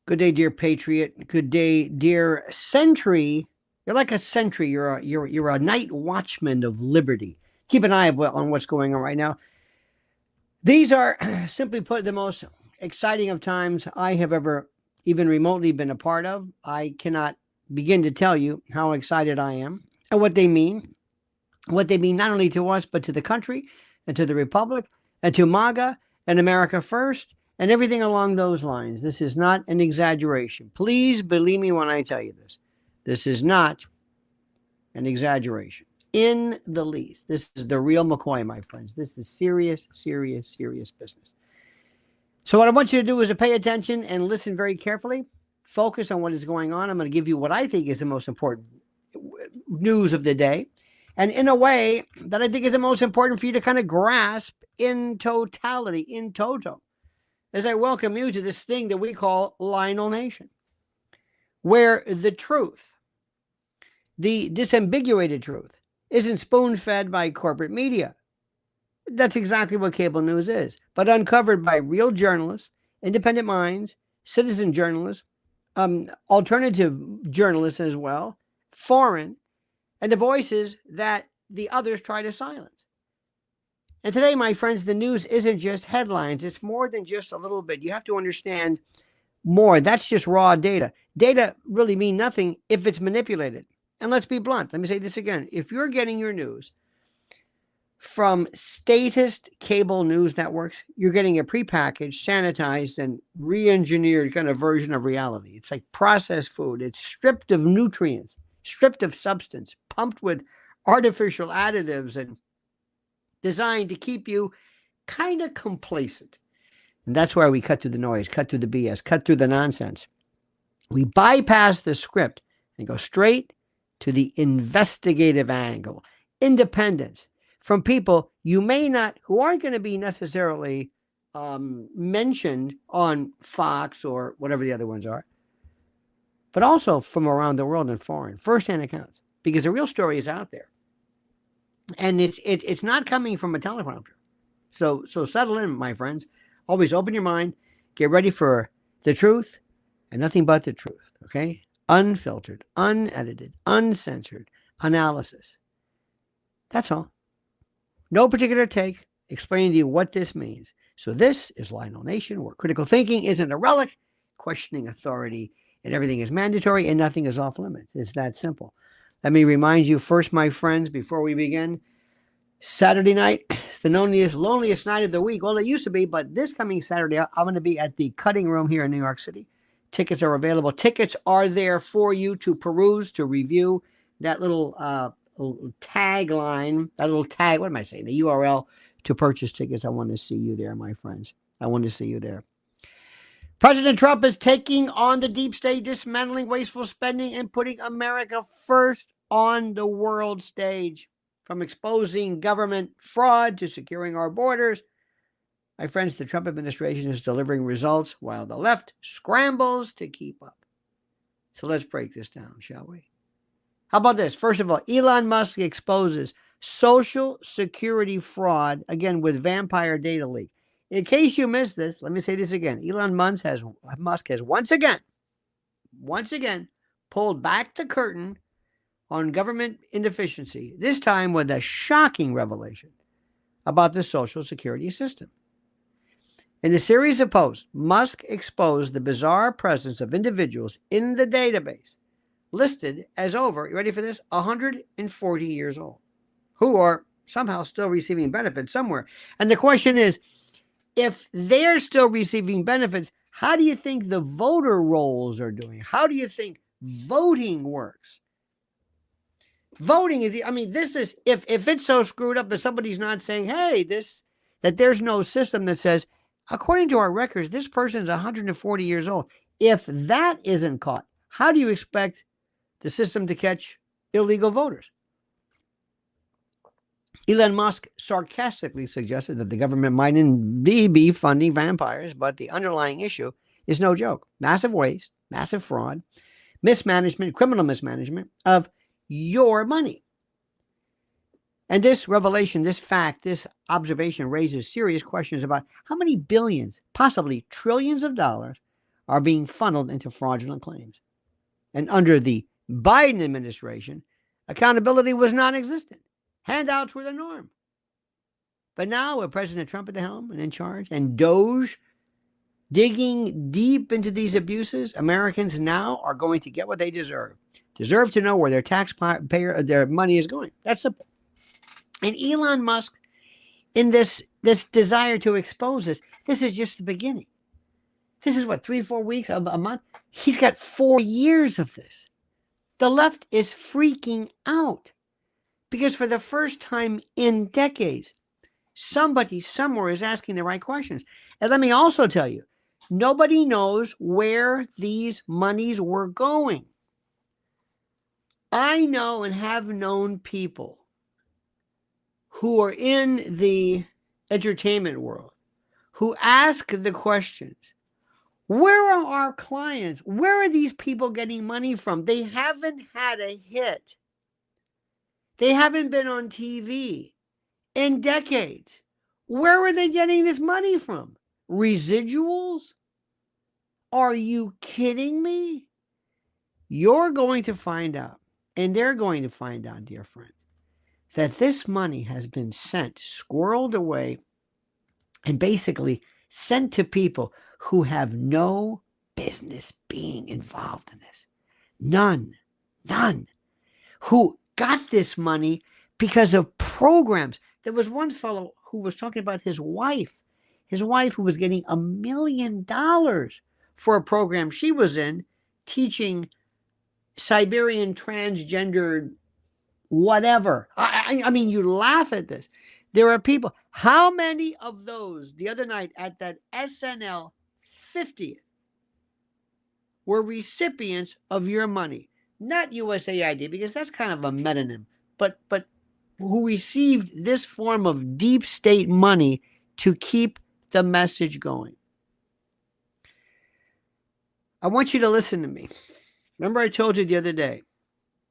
Good day, dear patriot. Good day, dear sentry. You're like a sentry. You're a night watchman of liberty. Keep an eye on what's going on right now. These are, simply put, the most exciting of times I have ever even remotely been a part of. I cannot begin to tell you how excited I am and what they mean. What they mean not only to us, but to the country and to the republic and to MAGA and America first and everything along those lines. This is not an exaggeration. Please believe me when I tell you this. This is not an exaggeration in the least. This is the real McCoy, my friends. This is serious, serious, serious business. So what I want you to do is to pay attention and listen very carefully. Focus on what is going on. I'm going to give you what I think is the most important news of the day, and in a way that I think is the most important for you to kind of grasp in totality, in toto, as I welcome you to this thing that we call Lionel Nation, where the truth, the disambiguated truth, isn't spoon-fed by corporate media. That's exactly what cable news is, but uncovered by real journalists, independent minds, citizen journalists, alternative journalists as well, foreign, and the voices that the others try to silence. And today, my friends, the news isn't just headlines. It's more than just a little bit. You have to understand more. That's just raw data. Data really mean nothing if it's manipulated. And let's be blunt. Let me say this again. If you're getting your news from statist cable news networks, you're getting a prepackaged, sanitized, and re-engineered kind of version of reality. It's like processed food. It's stripped of nutrients, stripped of substance, pumped with artificial additives, and designed to keep you kind of complacent. And that's why we cut through the noise, cut through the BS, cut through the nonsense. We bypass the script and go straight to the investigative angle, independence from people you may not, who aren't going to be necessarily mentioned on Fox or whatever the other ones are, but also from around the world and foreign, first-hand accounts, because the real story is out there. And it's not coming from a teleprompter. So settle in, my friends. Always open your mind. Get ready for the truth and nothing but the truth, okay? Unfiltered, unedited, uncensored analysis. That's all. No particular take, explaining to you what this means. So this is Lionel Nation, where critical thinking isn't a relic, questioning authority, and everything is mandatory and nothing is off limits. It's that simple. Let me remind you first, my friends, before we begin, Saturday night is the loneliest night of the week. Well, it used to be, but this coming Saturday, I'm going to be at the Cutting Room here in New York City. Tickets are available. Tickets are there for you to peruse, to review. That little tagline, what am I saying? The URL to purchase tickets. I want to see you there, my friends. I want to see you there. President Trump is taking on the deep state, dismantling wasteful spending, and putting America first on the world stage. From exposing government fraud to securing our borders, my friends, the Trump administration is delivering results while the left scrambles to keep up. So let's break this down, shall we? How about this? First of all, Elon Musk exposes Social Security fraud, again, with vampire data leak. In case you missed this, let me say this again. Elon Musk has once again pulled back the curtain on government inefficiency, this time with a shocking revelation about the Social Security system. In a series of posts, Musk exposed the bizarre presence of individuals in the database listed as over, you ready for this, 140 years old, who are somehow still receiving benefits somewhere. And the question is, if they're still receiving benefits, how do you think the voter rolls are doing? How do you think voting works? Voting is, this is, if it's so screwed up that somebody's not saying, hey, that there's no system that says, according to our records, this person's 140 years old. If that isn't caught, how do you expect the system to catch illegal voters? Elon Musk sarcastically suggested that the government might indeed be funding vampires, but the underlying issue is no joke. Massive waste, massive fraud, mismanagement, criminal mismanagement of your money. And this revelation, this fact, this observation raises serious questions about how many billions, possibly trillions of dollars are being funneled into fraudulent claims. And under the Biden administration, accountability was non-existent. Handouts were the norm. But now with President Trump at the helm and in charge, and DOGE digging deep into these abuses, Americans now are going to get what they deserve. Deserve to know where their taxpayer, their money is going. That's simple. And Elon Musk, in this desire to expose this is just the beginning. This is what, 3-4 weeks, a month? He's got 4 years of this. The left is freaking out because for the first time in decades, somebody somewhere is asking the right questions. And let me also tell you, nobody knows where these monies were going. I know and have known people who are in the entertainment world who ask the questions, where are our clients? Where are these people getting money from? They haven't had a hit. They haven't been on TV in decades. Where are they getting this money from? Residuals? Are you kidding me? You're going to find out, and they're going to find out, dear friend, that this money has been sent, squirreled away, and basically sent to people who have no business being involved in this. None. Who got this money because of programs. There was one fellow who was talking about his wife who was getting $1 million for a program she was in, teaching Siberian transgendered whatever. I mean, you laugh at this. There are people. How many of those the other night at that SNL 50th were recipients of your money? Not USAID, because that's kind of a metonym, but who received this form of deep state money to keep the message going. I want you to listen to me. Remember I told you the other day,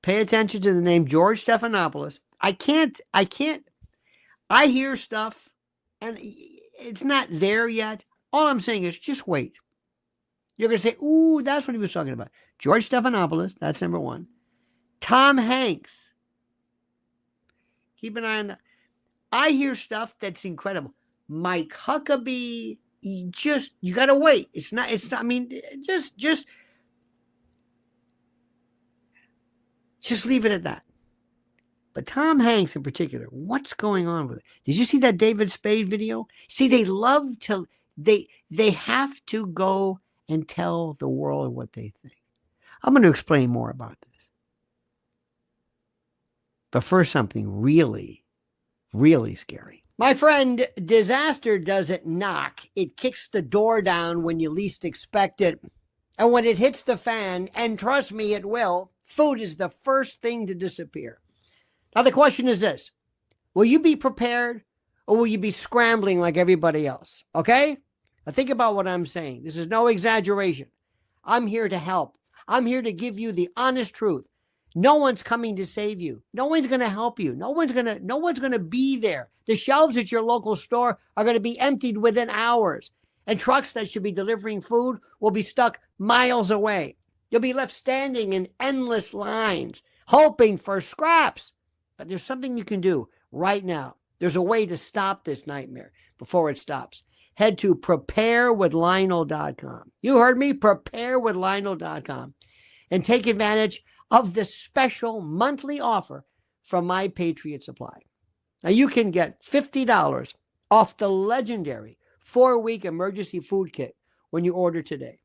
pay attention to the name George Stephanopoulos. I hear stuff and it's not there yet. All I'm saying is just wait. You're going to say, ooh, that's what he was talking about. George Stephanopoulos, that's number one. Tom Hanks. Keep an eye on that. I hear stuff that's incredible. Mike Huckabee, you got to wait. It's not, I mean, just leave it at that. But Tom Hanks in particular, what's going on with it? Did you see that David Spade video? See, they love to, they have to go and tell the world what they think. I'm going to explain more about this. But first, something really, really scary. My friend, disaster doesn't knock. It kicks the door down when you least expect it. And when it hits the fan, and trust me, it will, food is the first thing to disappear. Now, the question is this. Will you be prepared or will you be scrambling like everybody else? Okay? Now, think about what I'm saying. This is no exaggeration. I'm here to help. I'm here to give you the honest truth. No one's coming to save you. No one's going to help you. No one's going to be there. The shelves at your local store are going to be emptied within hours. And trucks that should be delivering food will be stuck miles away. You'll be left standing in endless lines, hoping for scraps. But there's something you can do right now. There's a way to stop this nightmare before it stops. Head to preparewithlionel.com. You heard me, preparewithlionel.com. And take advantage of the special monthly offer from My Patriot Supply. Now you can get $50 off the legendary 4-week emergency food kit when you order today.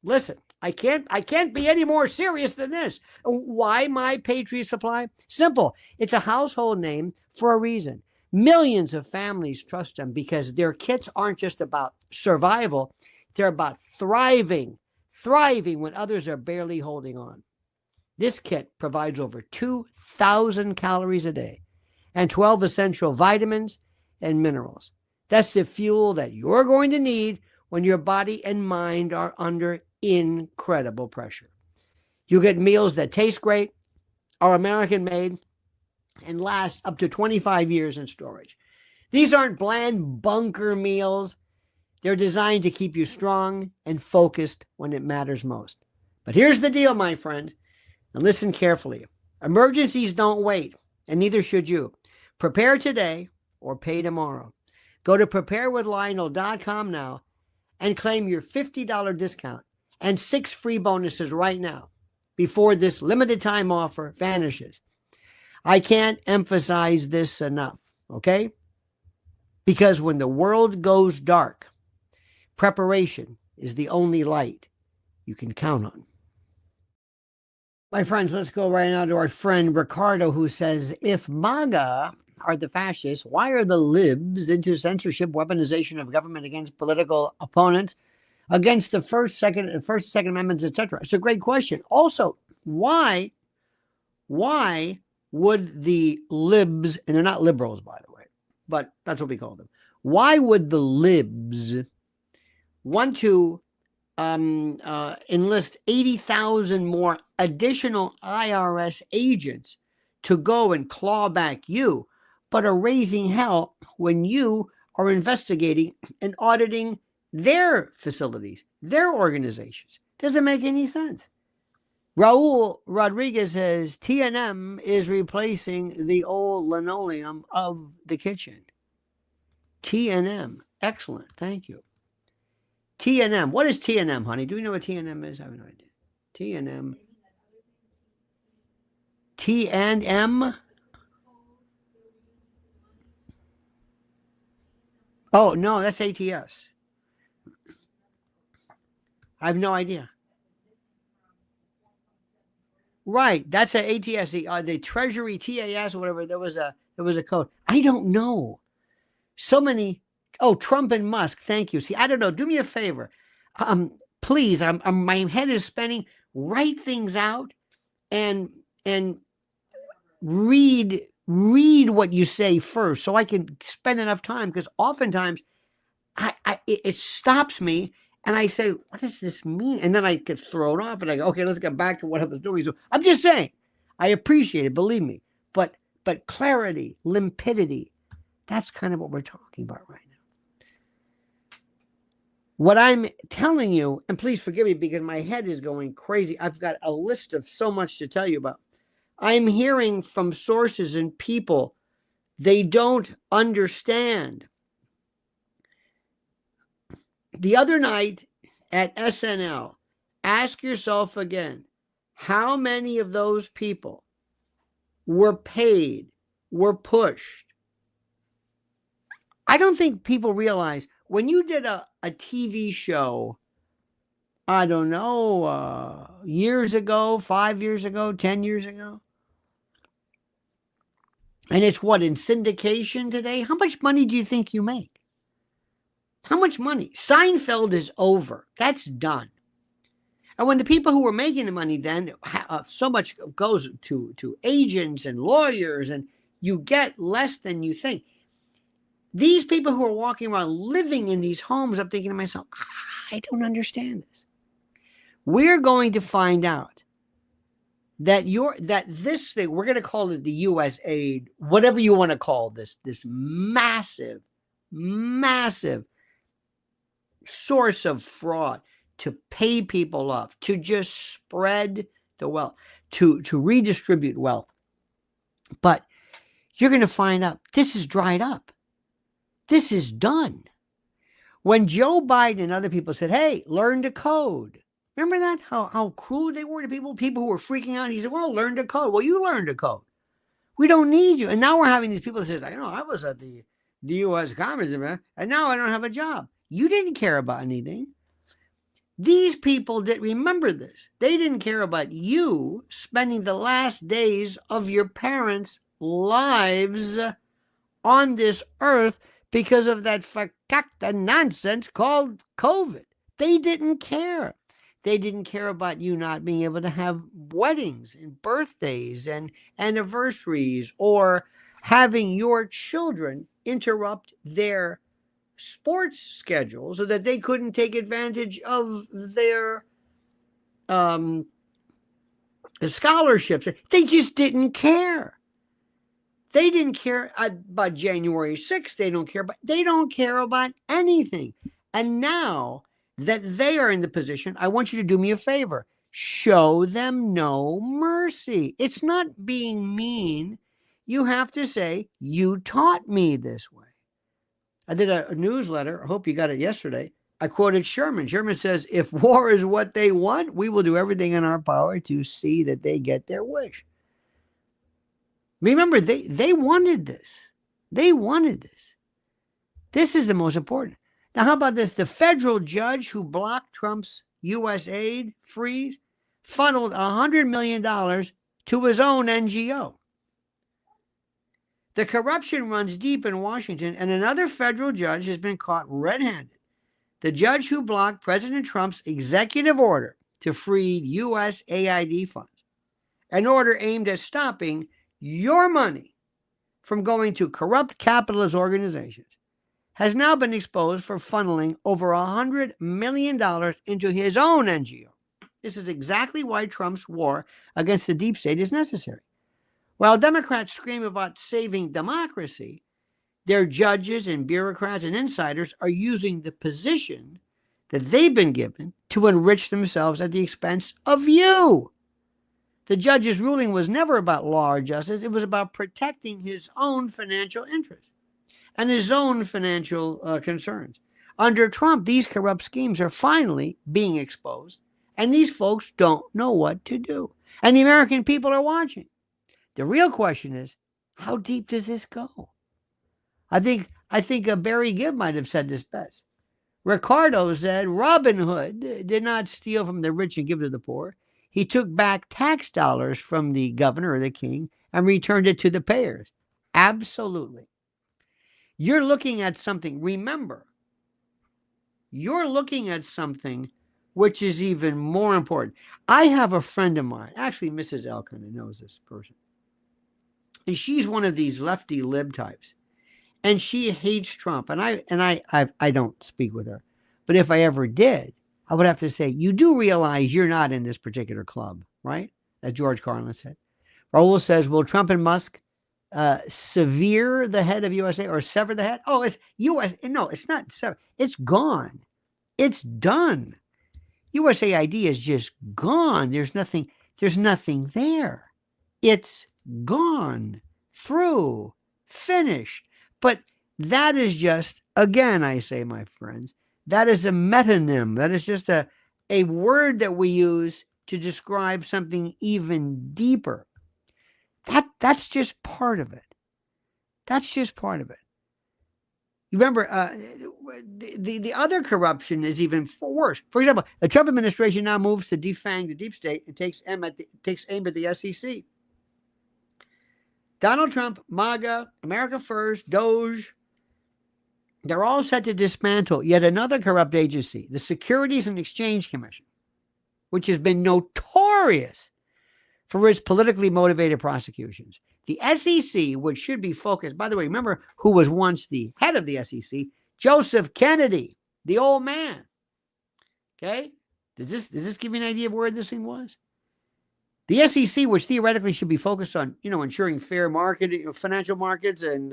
Listen, I can't be any more serious than this. Why My Patriot Supply? Simple. It's a household name for a reason. Millions of families trust them because their kits aren't just about survival. They're about thriving when others are barely holding on. This kit provides over 2,000 calories a day and 12 essential vitamins and minerals. That's the fuel that you're going to need when your body and mind are under incredible pressure. You get meals that taste great, are American made, and last up to 25 years in storage. These aren't bland bunker meals. They're designed to keep you strong and focused when it matters most. But here's the deal, my friend, and listen carefully. Emergencies don't wait, and neither should you. Prepare today or pay tomorrow. Go to preparewithlionel.com now and claim your $50 discount and 6 free bonuses right now before this limited time offer vanishes. I can't emphasize this enough, okay? Because when the world goes dark, preparation is the only light you can count on. My friends, let's go right now to our friend Ricardo, who says, if MAGA are the fascists, why are the libs into censorship, weaponization of government against political opponents, against the first, second amendments, etc.? It's a great question. Also, why would the libs, and they're not liberals, by the way, but that's what we call them. Why would the libs want to enlist 80,000 more additional IRS agents to go and claw back you, but are raising hell when you are investigating and auditing their facilities, their organizations? Doesn't make any sense. Raul Rodriguez says TNM is replacing the old linoleum of the kitchen. TNM. Excellent. Thank you. TNM. What is TNM, honey? Do you know what TNM is? I have no idea. TNM. TNM. Oh, no, that's ATS. I have no idea. Right. That's an ATS, the treasury TAS or whatever. There was a code. I don't know. So many. Oh, Trump and Musk. Thank you. See, I don't know. Do me a favor. Please, my head is spinning. Write things out and read what you say first so I can spend enough time, because oftentimes it stops me and I say, what does this mean? And then I get thrown off and I go, okay, let's get back to what I was doing. So I'm just saying, I appreciate it, believe me, but clarity, limpidity, that's kind of what we're talking about right now. What I'm telling you, and please forgive me because my head is going crazy. I've got a list of so much to tell you about. I'm hearing from sources and people, they don't understand. The other night at SNL, ask yourself again, how many of those people were paid, were pushed? I don't think people realize when you did a TV show, I don't know, years ago, 5 years ago, 10 years ago, and it's what, in syndication today? How much money do you think you make? How much money? Seinfeld is over. That's done. And when the people who were making the money then, so much goes to agents and lawyers, and you get less than you think. These people who are walking around living in these homes, I'm thinking to myself, I don't understand this. We're going to find out that this thing, we're going to call it the USAID, whatever you want to call this massive source of fraud to pay people off, to just spread the wealth, to redistribute wealth. But you're going to find out this is dried up. This is done. When Joe Biden and other people said, hey, learn to code. Remember that? How cruel they were to people? People who were freaking out. He said, well, learn to code. Well, you learn to code. We don't need you. And now we're having these people that say, I was at the U.S. Congress, and now I don't have a job. You didn't care about anything. These people did. Remember this. They didn't care about you spending the last days of your parents' lives on this earth because of that fakakta nonsense called COVID. They didn't care. They didn't care about you not being able to have weddings and birthdays and anniversaries, or having your children interrupt their sports schedule so that they couldn't take advantage of their scholarships. They just didn't care. They didn't care about January 6th. They don't care about anything. And now that they are in the position, I want you to do me a favor. Show them no mercy. It's not being mean. You have to say, you taught me this way. I did a newsletter. I hope you got it yesterday. I quoted Sherman. Sherman says, if war is what they want, we will do everything in our power to see that they get their wish. Remember, they wanted this. They wanted this. This is the most important. Now, how about this? The federal judge who blocked Trump's USAID freeze funneled $100 million to his own NGO. The corruption runs deep in Washington, and another federal judge has been caught red-handed. The judge who blocked President Trump's executive order to free USAID funds, an order aimed at stopping your money from going to corrupt capitalist organizations, has now been exposed for funneling over $100 million into his own NGO. This is exactly why Trump's war against the deep state is necessary. While Democrats scream about saving democracy, their judges and bureaucrats and insiders are using the position that they've been given to enrich themselves at the expense of you. The judge's ruling was never about law or justice. It was about protecting his own financial interests and his own financial concerns. Under Trump, these corrupt schemes are finally being exposed, and these folks don't know what to do. And the American people are watching. The real question is, how deep does this go? I think Barry Gibb might have said this best. Ricardo said Robin Hood did not steal from the rich and give to the poor. He took back tax dollars from the governor or the king and returned it to the payers. Absolutely. You're looking at something. Remember, you're looking at something which is even more important. I have a friend of mine, actually Mrs. L kind of knows this person. And she's one of these lefty lib types. And she hates Trump. And I don't speak with her. But if I ever did, I would have to say, you do realize you're not in this particular club, right? As George Carlin said. Raul says, will Trump and Musk sever the head of USA or sever the head? Oh, it's US. No, it's not sever. It's gone. It's done. USAID is just gone. There's nothing there. It's gone, through, finished. But that is just, again, I say, my friends, that is a metonym. That is just a word that we use to describe something even deeper. That's just part of it. That's just part of it. You remember, the other corruption is even worse. For example, the Trump administration now moves to defang the deep state and takes aim at the SEC. Donald Trump, MAGA, America First, DOGE, they're all set to dismantle yet another corrupt agency, the Securities and Exchange Commission, which has been notorious for its politically motivated prosecutions. The SEC, which should be focused, by the way, remember who was once the head of the SEC? Joseph Kennedy, the old man. Okay? Does this give you an idea of where this thing was? The SEC, which theoretically should be focused on, ensuring fair market, financial markets and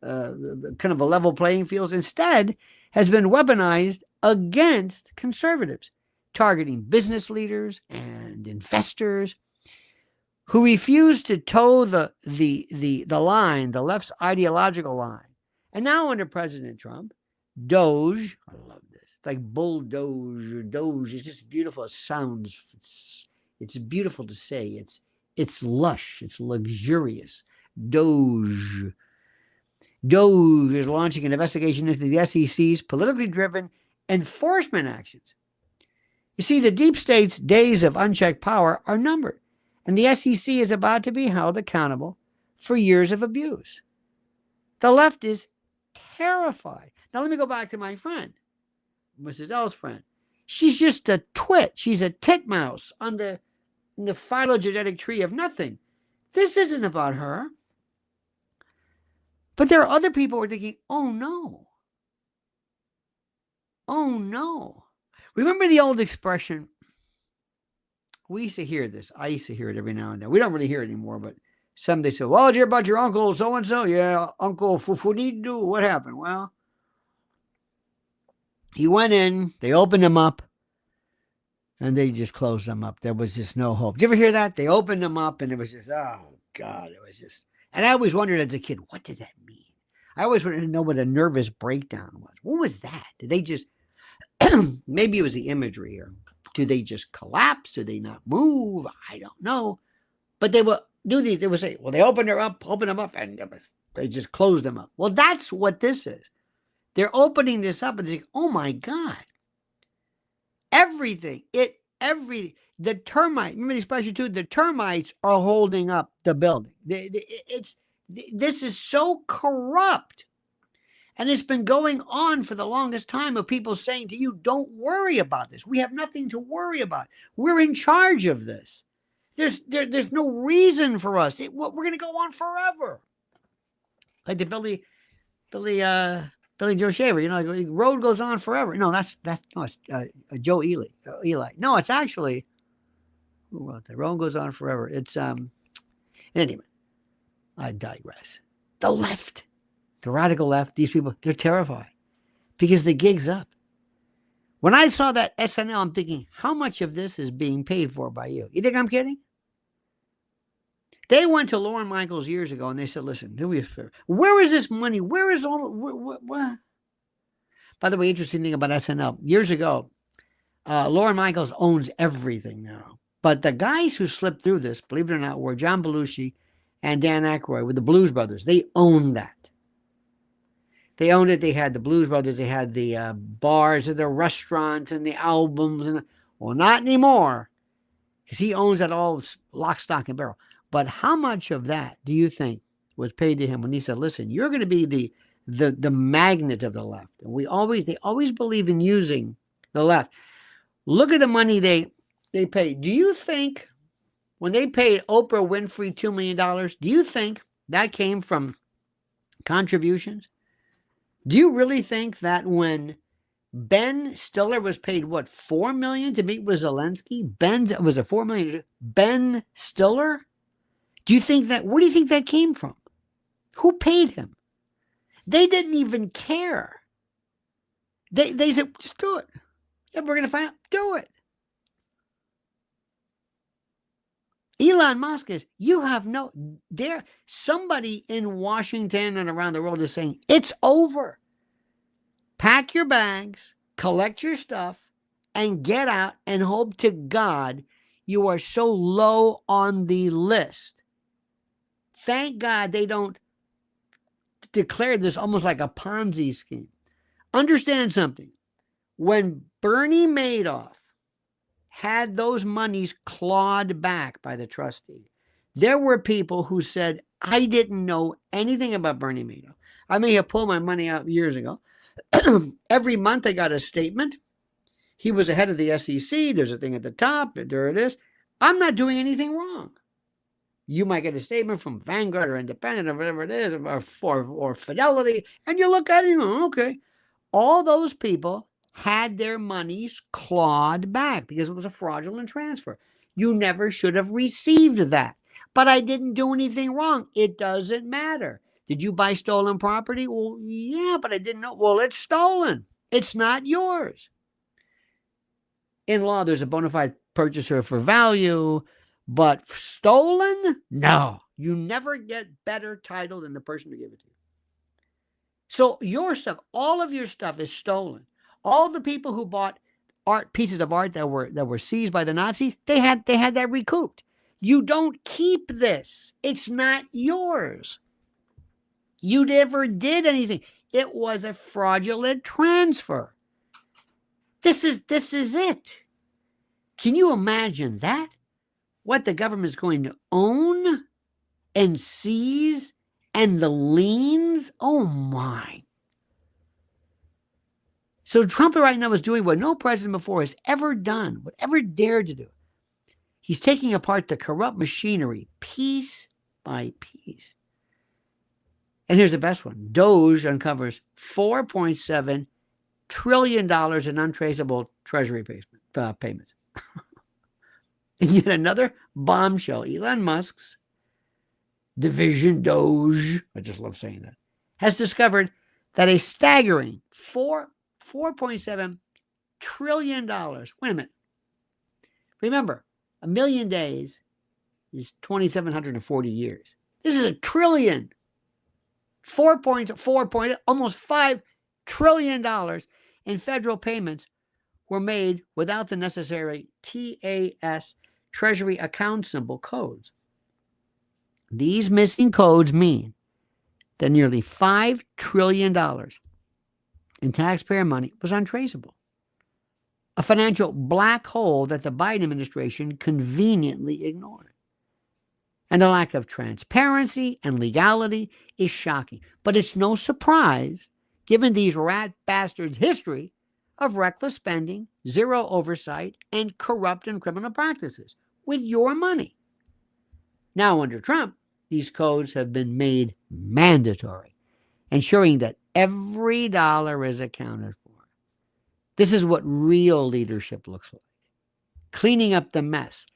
kind of a level playing field, instead has been weaponized against conservatives, targeting business leaders and investors who refuse to toe the line, the left's ideological line. And now under President Trump, DOGE, I love this. It's like bulldoze or doge. It's just beautiful. It sounds, it's beautiful to say. It's lush. It's luxurious. DOGE. DOGE is launching an investigation into the SEC's politically driven enforcement actions. You see, the deep state's days of unchecked power are numbered, and the SEC is about to be held accountable for years of abuse. The left is terrified. Now, let me go back to my friend, Mrs. L's friend. She's just a twit. She's a titmouse on the phylogenetic tree of nothing. This isn't about her. But there are other people who are thinking, oh, no. Oh, no. Remember the old expression? We used to hear this. I used to hear it every now and then. We don't really hear it anymore, but some they say, well, did you hear about your uncle so-and-so? Yeah, Uncle Fufunidu. What happened? Well, He went in, they opened them up, and they just closed them up. There was just no hope. Did you ever hear that? They opened them up, and it was just, oh, God, it was just. And I always wondered as a kid, what did that mean? I always wanted to know what a nervous breakdown was. What was that? Did they just, maybe it was the imagery, or do they just collapse? Do they not move? I don't know. But they would do these. They would say, well, they open them up, and they just closed them up. Well, that's what this is. They're opening this up, and they say, oh, my God. Everything, the termite, remember the expression too, the termites are holding up the building. This is so corrupt. And it's been going on for the longest time of people saying to you, don't worry about this. We have nothing to worry about. We're in charge of this. There's no reason for us. We're going to go on forever. Like the Billy Joe Shaver, the road goes on forever. No, it's Joe Eli. No, it's actually, who wrote the road goes on forever. It's anyway, I digress. The left, the radical left, these people, they're terrified because the gig's up. When I saw that SNL, I'm thinking, how much of this is being paid for by you? You think I'm kidding? They went to Lorne Michaels years ago and they said, listen, where is this money? Where is all, what? By the way, interesting thing about SNL, years ago, Lorne Michaels owns everything now. But the guys who slipped through this, believe it or not, were John Belushi and Dan Aykroyd with the Blues Brothers. They owned that. They owned it. They had the Blues Brothers. They had the bars and the restaurants and the albums. Well, not anymore, because he owns that all lock, stock, and barrel. But how much of that do you think was paid to him when he said, listen, you're going to be the magnet of the left? And they always believe in using the left. Look at the money they pay. Do you think when they paid Oprah Winfrey $2 million, do you think that came from contributions? Do you really think that when Ben Stiller was paid, what, $4 million to meet with Zelensky? Was it $4 million? Ben Stiller? Where do you think that came from? Who paid him? They didn't even care. They said, just do it. Yeah, we're going to find out. Do it. Elon Musk is, somebody in Washington and around the world is saying, it's over. Pack your bags, collect your stuff, and get out and hope to God you are so low on the list. Thank God they don't declare this almost like a Ponzi scheme. Understand something. When Bernie Madoff had those monies clawed back by the trustee, there were people who said, I didn't know anything about Bernie Madoff. I may have pulled my money out years ago. Every month I got a statement. He was the head of the SEC. There's a thing at the top. There it is. I'm not doing anything wrong. You might get a statement from Vanguard or Independent or whatever it is, or Fidelity, and you look at it and you go, okay. All those people had their monies clawed back because it was a fraudulent transfer. You never should have received that. But I didn't do anything wrong. It doesn't matter. Did you buy stolen property? Well, yeah, but I didn't know. Well, it's stolen. It's not yours. In law, there's a bona fide purchaser for value, but stolen? No. You never get better title than the person who gave it to you. So your stuff, all of your stuff is stolen. All the people who bought pieces of art that were seized by the Nazis, they had that recouped. You don't keep this. It's not yours. You never did anything. It was a fraudulent transfer. This is it. Can you imagine that? What the government is going to own and seize, and the liens? Oh my. So Trump right now is doing what no president before has ever done, whatever dared to do. He's taking apart the corrupt machinery piece by piece. And here's the best one. DOGE uncovers $4.7 trillion in untraceable treasury payments. And yet another bombshell. Elon Musk's division, DOGE, I just love saying that, has discovered that a staggering $4.7 trillion. Wait a minute. Remember, a million days is 2,740 years. This is a trillion. 4.4, almost $5 trillion in federal payments were made without the necessary TAS, Treasury account symbol codes. These missing codes mean that nearly $5 trillion in taxpayer money was untraceable. A financial black hole that the Biden administration conveniently ignored. And the lack of transparency and legality is shocking. But it's no surprise, given these rat bastards' history of reckless spending, zero oversight, and corrupt and criminal practices with your money. Now, under Trump, these codes have been made mandatory, ensuring that every dollar is accounted for. This is what real leadership looks like. Cleaning up the mess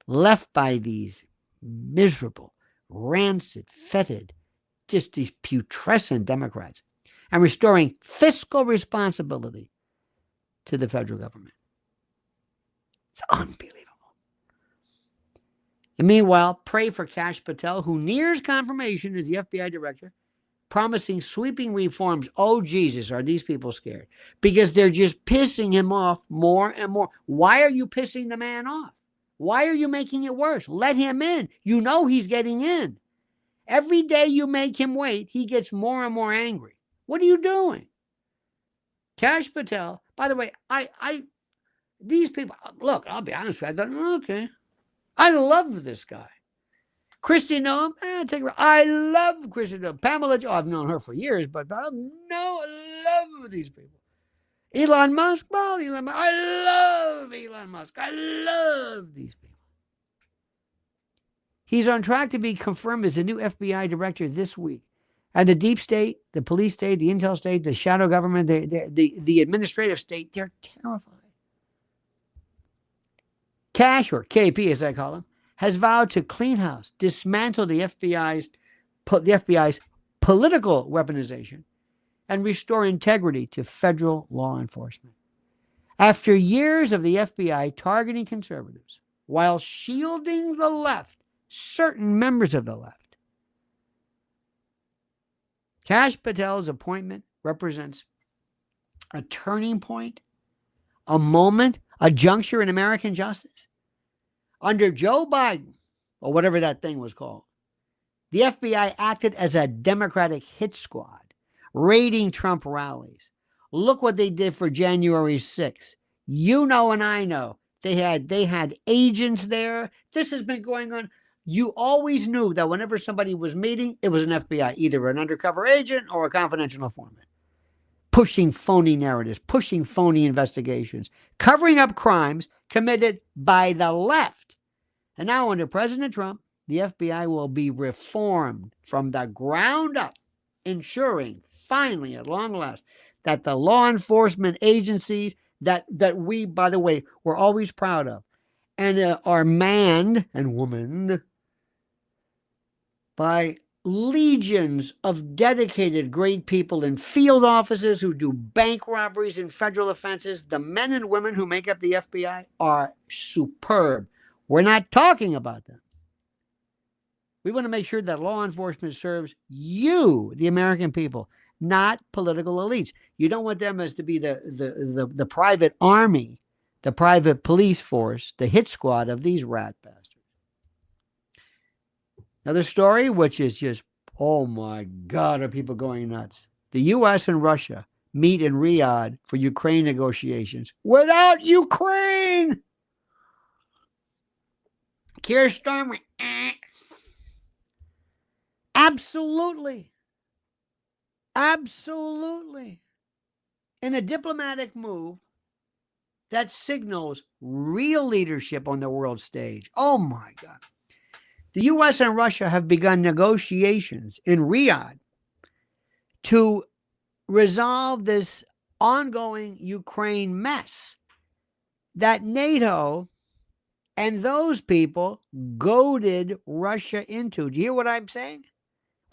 left by these miserable, rancid, fetid, just these putrescent Democrats, and restoring fiscal responsibility to the federal government. It's unbelievable. And meanwhile, pray for Kash Patel, who nears confirmation as the FBI director, promising sweeping reforms. Oh, Jesus, are these people scared? Because they're just pissing him off more and more. Why are you pissing the man off? Why are you making it worse? Let him in. You know he's getting in. Every day you make him wait, he gets more and more angry. What are you doing? Kash Patel, by the way, these people, look, I'll be honest with you, okay. I love this guy. Kristi Noem, I love Kristi Noem. Pamela, I've known her for years, but I love these people. Elon Musk, I love Elon Musk. I love these people. He's on track to be confirmed as the new FBI director this week. And the deep state, the police state, the intel state, the shadow government, the administrative state, they're terrified. Kash, or KP as I call him, has vowed to clean house, dismantle the FBI's political weaponization, and restore integrity to federal law enforcement. After years of the FBI targeting conservatives while shielding the left, certain members of the left, Kash Patel's appointment represents a turning point, a moment, a juncture in American justice. Under Joe Biden, or whatever that thing was called, the FBI acted as a Democratic hit squad, raiding Trump rallies. Look what they did for January 6th. You know and I know. They had agents there. This has been going on. You always knew that whenever somebody was meeting, it was an FBI, either an undercover agent or a confidential informant. Pushing phony narratives, pushing phony investigations, covering up crimes committed by the left. And now under President Trump, the FBI will be reformed from the ground up, ensuring, finally, at long last, that the law enforcement agencies that we, by the way, were always proud of, and are manned and womaned by legions of dedicated great people in field offices who do bank robberies and federal offenses. The men and women who make up the FBI are superb. We're not talking about them. We want to make sure that law enforcement serves you, the American people, not political elites. You don't want them as to be the private army, the private police force, the hit squad of these rat bastards. Another story, which is just, oh my God, are people going nuts? The U.S. and Russia meet in Riyadh for Ukraine negotiations without Ukraine. Keir Starmer, absolutely. Absolutely. In a diplomatic move that signals real leadership on the world stage. Oh my God. The U.S. and Russia have begun negotiations in Riyadh to resolve this ongoing Ukraine mess that NATO and those people goaded Russia into. Do you hear what I'm saying?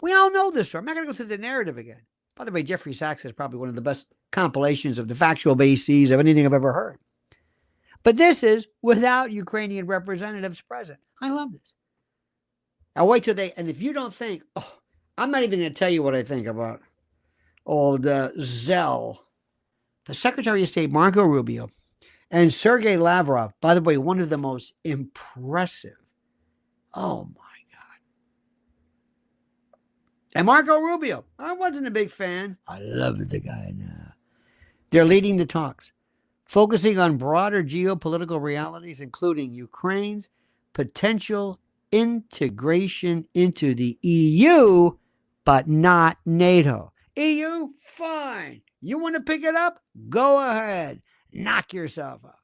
We all know this story. I'm not going to go through the narrative again. By the way, Jeffrey Sachs is probably one of the best compilations of the factual bases of anything I've ever heard. But this is without Ukrainian representatives present. I love this. I'll wait till and if you don't think, I'm not even going to tell you what I think about old Zell, the Secretary of State Marco Rubio, and Sergei Lavrov, by the way, one of the most impressive. Oh my God. And Marco Rubio, I wasn't a big fan. I love the guy now. They're leading the talks, focusing on broader geopolitical realities, including Ukraine's potential integration into the EU, but not NATO. EU, fine. You want to pick it up? Go ahead. Knock yourself out.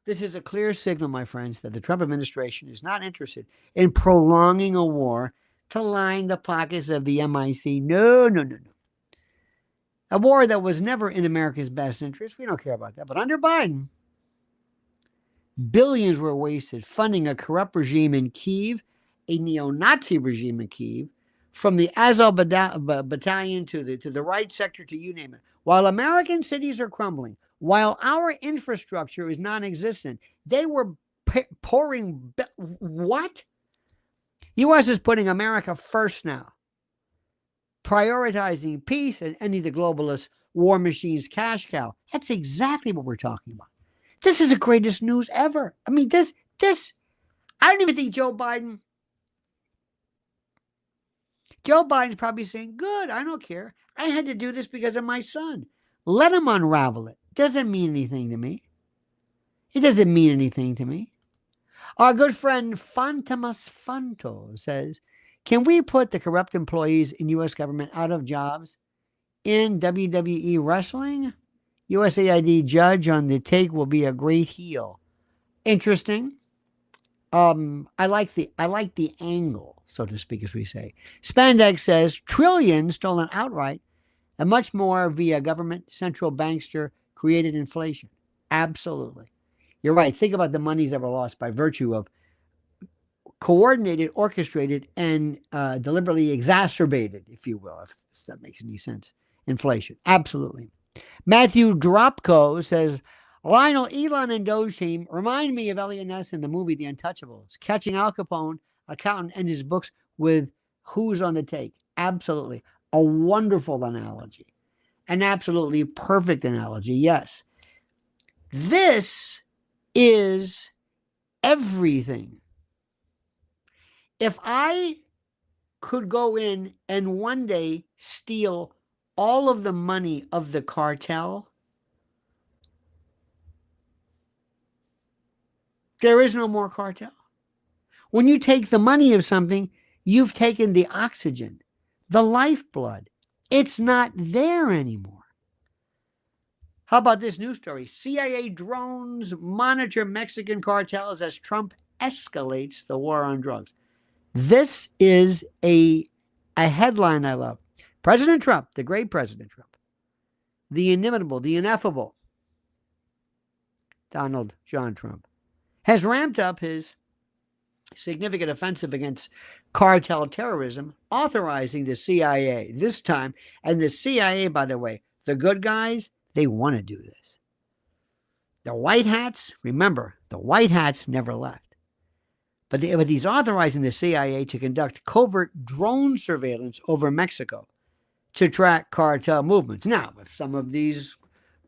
This is a clear signal, my friends, that the Trump administration is not interested in prolonging a war to line the pockets of the MIC. No. A war that was never in America's best interest. We don't care about that. But under Biden, billions were wasted funding a corrupt regime in Kyiv, a neo-Nazi regime in Kyiv, from the Azov battalion to the right sector, to you name it. While American cities are crumbling, while our infrastructure is non-existent, they were pouring. What? U.S. is putting America first now, prioritizing peace and ending the globalist war machine's cash cow. That's exactly what we're talking about. This is the greatest news ever. I mean, this. I don't even think Joe Biden's probably saying, good, I don't care. I had to do this because of my son. Let him unravel it. Doesn't mean anything to me. It doesn't mean anything to me. Our good friend Fantamas Fanto says, can we put the corrupt employees in U.S. government out of jobs in WWE wrestling? USAID judge on the take will be a great heel. Interesting. I like the angle, so to speak, as we say. Spandex says trillions stolen outright and much more via government central bankster created inflation. Absolutely. You're right. Think about the monies that were lost by virtue of coordinated, orchestrated, and deliberately exacerbated, if you will, if that makes any sense, inflation. Absolutely. Matthew Dropko says, Lionel, Elon, and DOGE team remind me of Elliot Ness in the movie The Untouchables, catching Al Capone, accountant, and his books with who's on the take. Absolutely. A wonderful analogy. An absolutely perfect analogy, yes. This is everything. If I could go in and one day steal all of the money of the cartel, there is no more cartel. When you take the money of something, you've taken the oxygen, the lifeblood. It's not there anymore. How about this news story? CIA drones monitor Mexican cartels as Trump escalates the war on drugs. This is a headline I love. President Trump, the great President Trump, the inimitable, the ineffable Donald John Trump, has ramped up his significant offensive against cartel terrorism, authorizing the CIA this time. And the CIA, by the way, the good guys, they want to do this. The white hats, remember, the white hats never left. But he's authorizing the CIA to conduct covert drone surveillance over Mexico to track cartel movements. Now, if some of these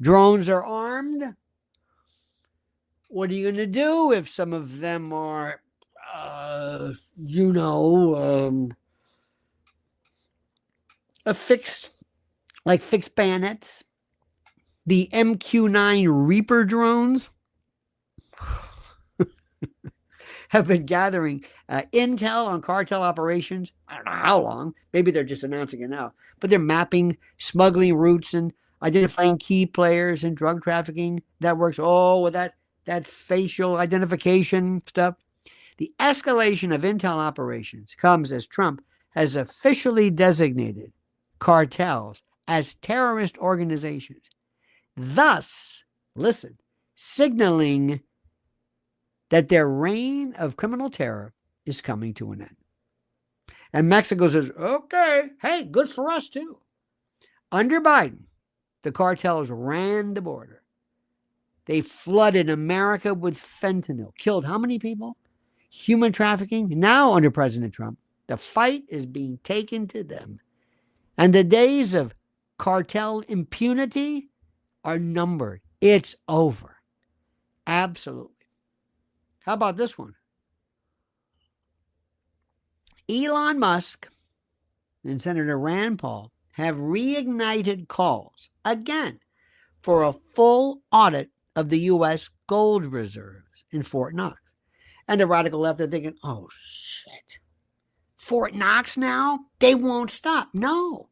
drones are armed, what are you going to do if some of them are, fixed bayonets? The MQ-9 Reaper drones have been gathering intel on cartel operations. I don't know how long. Maybe they're just announcing it now. But they're mapping smuggling routes and identifying key players in drug trafficking networks. Oh, with that facial identification stuff. The escalation of intel operations comes as Trump has officially designated cartels as terrorist organizations, thus, listen, signaling that their reign of criminal terror is coming to an end. And Mexico says, okay, hey, good for us too. Under Biden, the cartels ran the border. They flooded America with fentanyl, killed how many people? Human trafficking. Now, under President Trump, the fight is being taken to them. And the days of cartel impunity are numbered. It's over. Absolutely. How about this one? Elon Musk and Senator Rand Paul have reignited calls again for a full audit of the U.S. gold reserves in Fort Knox. And the radical left are thinking, oh, shit. Fort Knox now? They won't stop. No,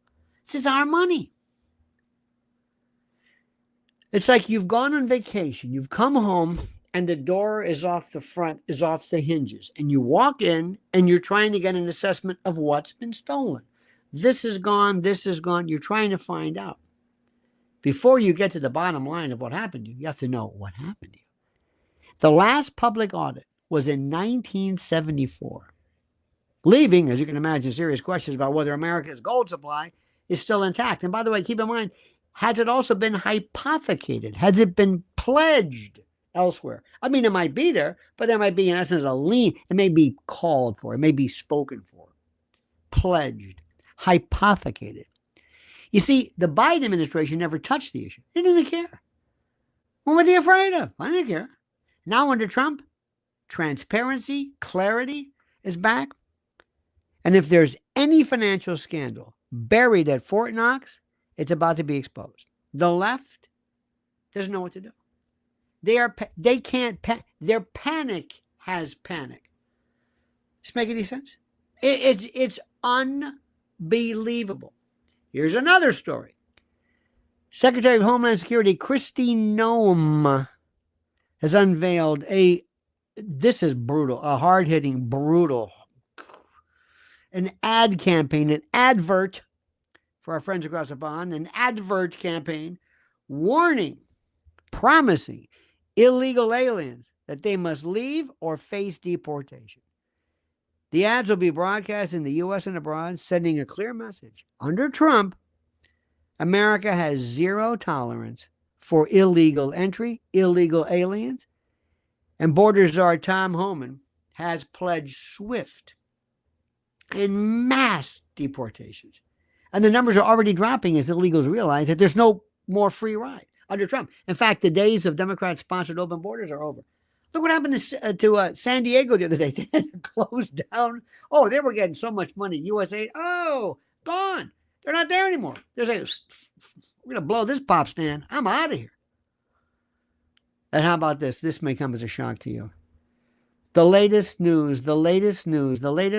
this is our money. It's like you've gone on vacation, you've come home, and the door is off the hinges. And you walk in, and you're trying to get an assessment of what's been stolen. This is gone, this is gone. You're trying to find out. Before you get to the bottom line of what happened to you, you have to know what happened to you. The last public audit was in 1974. Leaving, as you can imagine, serious questions about whether America's gold supply is still intact. And by the way, keep in mind, has it also been hypothecated? Has it been pledged elsewhere? I mean, it might be there, but there might be, in essence, a lien. It may be called for. It may be spoken for. Pledged. Hypothecated. You see, the Biden administration never touched the issue. They didn't care. What were they afraid of? I didn't care. Now under Trump, transparency, clarity is back. And if there's any financial scandal buried at Fort Knox, it's about to be exposed. The left doesn't know what to do. They can't, their panic has panic. Does this make any sense? It's unbelievable. Here's another story. Secretary of Homeland Security Kristi Noem has unveiled this is brutal, a hard-hitting, brutal, an ad campaign, an advert for our friends across the pond, an advert campaign warning, promising illegal aliens that they must leave or face deportation. The ads will be broadcast in the U.S. and abroad, sending a clear message. Under Trump, America has zero tolerance for illegal entry, illegal aliens, and Border Czar Tom Homan has pledged swift and mass deportations. And the numbers are already dropping as illegals realize that there's no more free ride under Trump. In fact, the days of Democrat-sponsored open borders are over. Look what happened to San Diego the other day. They had to close down. Oh, they were getting so much money. USAID, oh, gone. They're not there anymore. They're saying, we're going to blow this pop stand. I'm out of here. And how about this? This may come as a shock to you. The latest news, the latest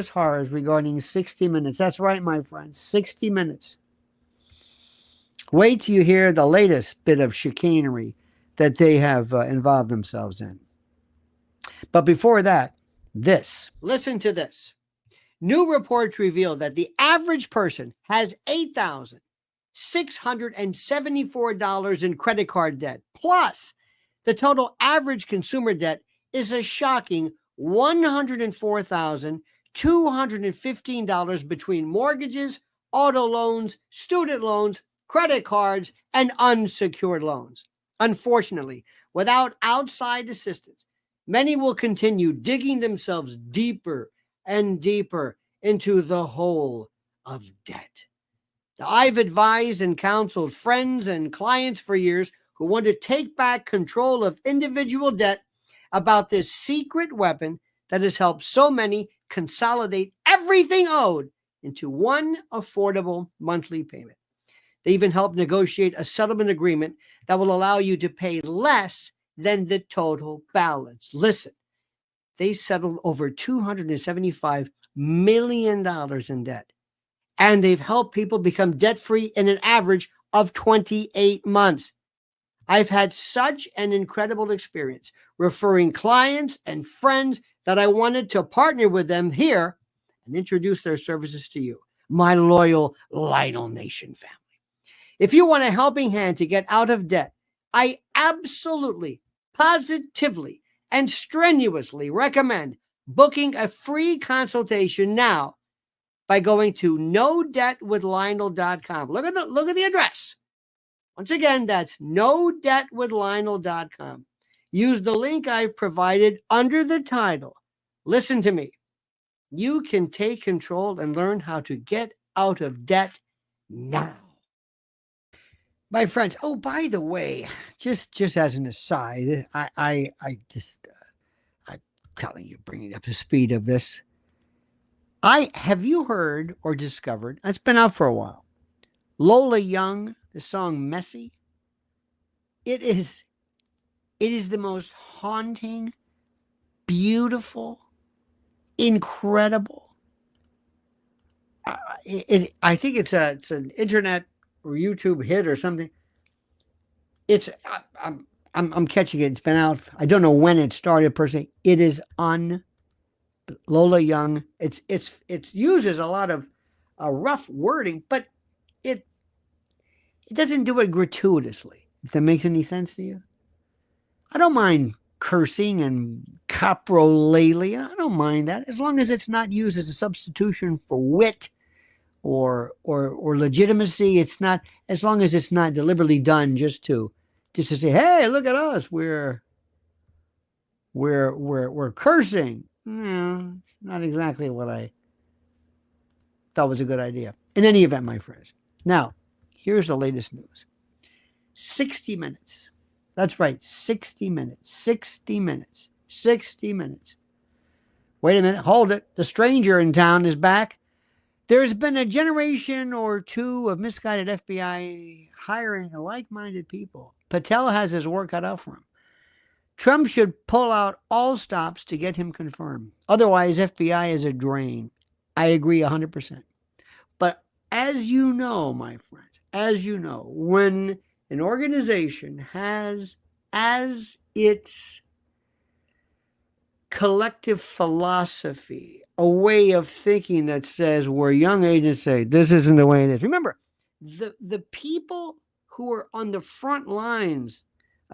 horrors regarding 60 Minutes. That's right, my friends, 60 Minutes. Wait till you hear the latest bit of chicanery that they have involved themselves in. But before that, this. Listen to this. New reports reveal that the average person has $8,674 in credit card debt. Plus, the total average consumer debt is a shocking $104,215 between mortgages, auto loans, student loans, credit cards, and unsecured loans. Unfortunately, without outside assistance, many will continue digging themselves deeper and deeper into the hole of debt. Now, I've advised and counseled friends and clients for years who want to take back control of individual debt about this secret weapon that has helped so many consolidate everything owed into one affordable monthly payment. They even helped negotiate a settlement agreement that will allow you to pay less than the total balance. Listen, they settled over $275 million in debt, and they've helped people become debt-free in an average of 28 months. I've had such an incredible experience referring clients and friends that I wanted to partner with them here and introduce their services to you, my loyal Lionel Nation family. If you want a helping hand to get out of debt, I absolutely, positively, and strenuously recommend booking a free consultation now by going to nodebtwithlionel.com. Look at the address. Once again, that's nodebtwithlionel.com. Use the link I've provided under the title. Listen to me. You can take control and learn how to get out of debt now. My friends, oh, by the way, just as an aside, I'm telling you, bringing up the speed of this. Have you heard or discovered, it's been out for a while, Lola Young, the song Messy? It is the most haunting, beautiful, incredible. I think it's an internet or YouTube hit or something. I'm catching it. It's been out. I don't know when it started per se. It is Lola Young. It uses a lot of rough wording, but it doesn't do it gratuitously. If that makes any sense to you. I don't mind cursing and coprolalia. I don't mind that as long as it's not used as a substitution for wit or legitimacy. It's not, as long as it's not deliberately done just to say, hey, look at us, we're cursing. Not exactly what I thought was a good idea. In any event, my friends. Now, here's the latest news. 60 minutes. That's right, 60 minutes. 60 minutes. 60 minutes. Wait a minute, hold it. The stranger in town is back. There's been a generation or two of misguided FBI hiring like-minded people. Patel has his work cut out for him. Trump should pull out all stops to get him confirmed. Otherwise, FBI is a drain. I agree 100%. But as you know, my friends, when an organization has as its collective philosophy a way of thinking that says, where young agents say, this isn't the way it is. Remember, the people who are on the front lines,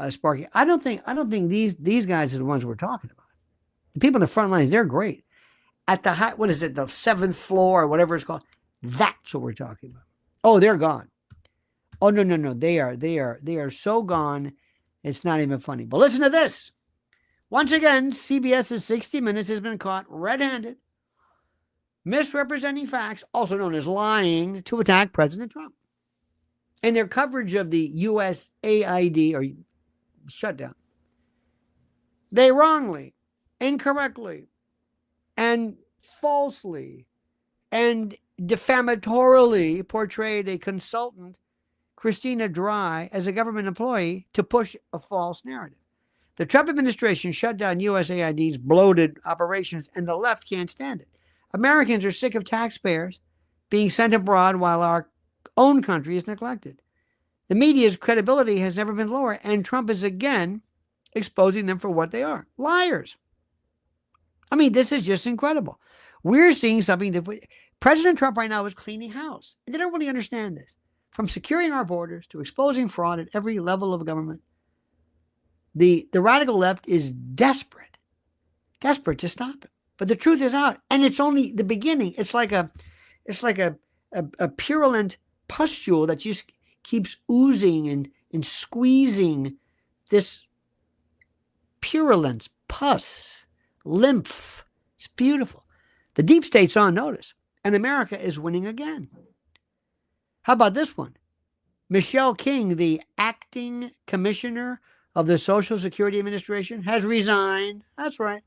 Sparky, I don't think these guys are the ones we're talking about. The people on the front lines, they're great. At the high, what is it, the 7th floor or whatever it's called, that's what we're talking about. Oh, they're gone. Oh, no. They are so gone, it's not even funny. But listen to this. Once again, CBS's 60 Minutes has been caught red-handed, misrepresenting facts, also known as lying, to attack President Trump. In their coverage of the USAID, or shutdown, they wrongly, incorrectly, and falsely, and defamatorily portrayed a consultant, Christina Dry, as a government employee to push a false narrative. The Trump administration shut down USAID's bloated operations, and the left can't stand it. Americans are sick of taxpayers being sent abroad while our own country is neglected. The media's credibility has never been lower, and Trump is again exposing them for what they are, liars. I mean, this is just incredible. We're seeing something that President Trump right now is cleaning house. They don't really understand this. From securing our borders to exposing fraud at every level of government, the radical left is desperate to stop it. But the truth is out, and it's only the beginning. It's like a purulent pustule that just keeps oozing and squeezing this purulence, pus, lymph. It's beautiful. The deep state's on notice, and America is winning again. How about this one? Michelle King, the acting commissioner of the Social Security Administration, has resigned. That's right.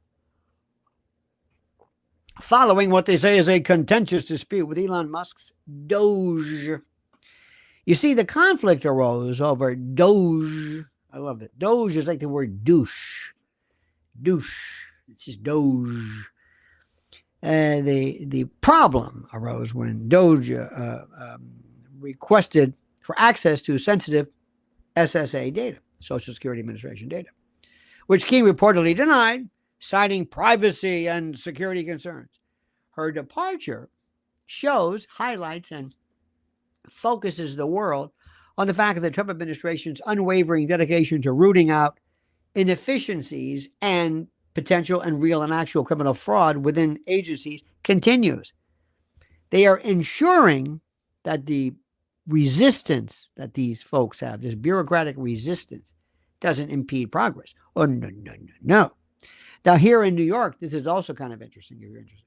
Following what they say is a contentious dispute with Elon Musk's DOGE. You see, the conflict arose over DOGE. I love it. DOGE is like the word douche. Douche. It's just DOGE. The problem arose when DOGE requested for access to sensitive SSA data, Social Security Administration data, which King reportedly denied, citing privacy and security concerns. Her departure shows, highlights, and focuses the world on the fact that the Trump administration's unwavering dedication to rooting out inefficiencies and potential and real and actual criminal fraud within agencies continues. They are ensuring that the resistance that these folks have, this bureaucratic resistance, doesn't impede progress. Oh, no, no, no, no. Now, here in New York, this is also kind of interesting. You're interested.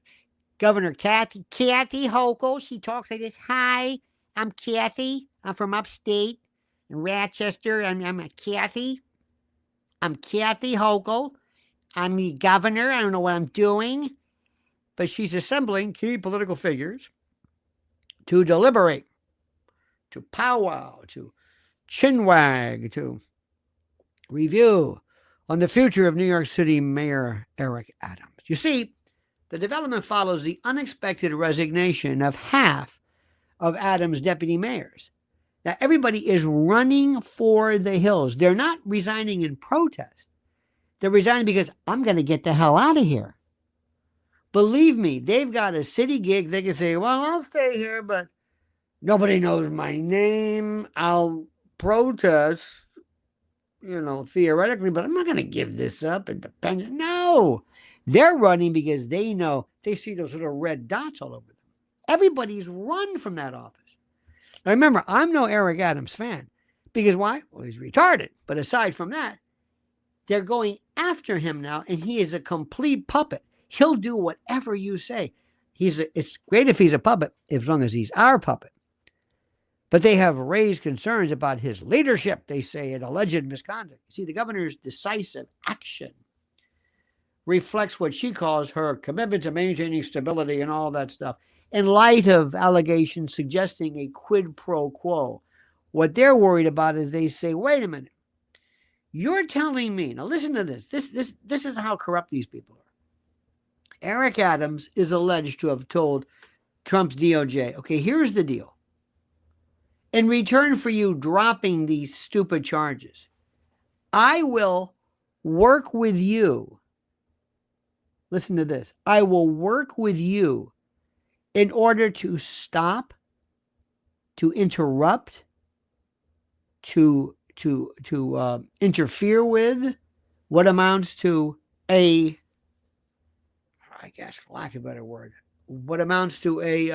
Governor Kathy Hochul, she talks like this. Hi, I'm Kathy. I'm from upstate in Rochester. I'm Kathy. I'm Kathy Hochul. I'm the governor. I don't know what I'm doing. But she's assembling key political figures to deliberate, to powwow, to chinwag, to review on the future of New York City Mayor Eric Adams. You see, the development follows the unexpected resignation of half of Adams' deputy mayors. Now, everybody is running for the hills. They're not resigning in protest. They're resigning because I'm going to get the hell out of here. Believe me, they've got a city gig. They can say, well, I'll stay here, but nobody knows my name. I'll protest, theoretically, but I'm not going to give this up. Independent. No, they're running because they know, they see those little red dots all over them. Everybody's run from that office. Now, remember, I'm no Eric Adams fan because why? Well, he's retarded. But aside from that, they're going after him now, and he is a complete puppet. He'll do whatever you say. It's great if he's a puppet, as long as he's our puppet. But they have raised concerns about his leadership, they say, and alleged misconduct. You see, the governor's decisive action reflects what she calls her commitment to maintaining stability and all that stuff, in light of allegations suggesting a quid pro quo. What they're worried about is they say, wait a minute, you're telling me, now listen to this. This is how corrupt these people are. Eric Adams is alleged to have told Trump's DOJ, okay, here's the deal. In return for you dropping these stupid charges, I will work with you. Listen to this. I will work with you in order to stop, to interrupt, to interfere with what amounts to I guess, for lack of a better word, what amounts to a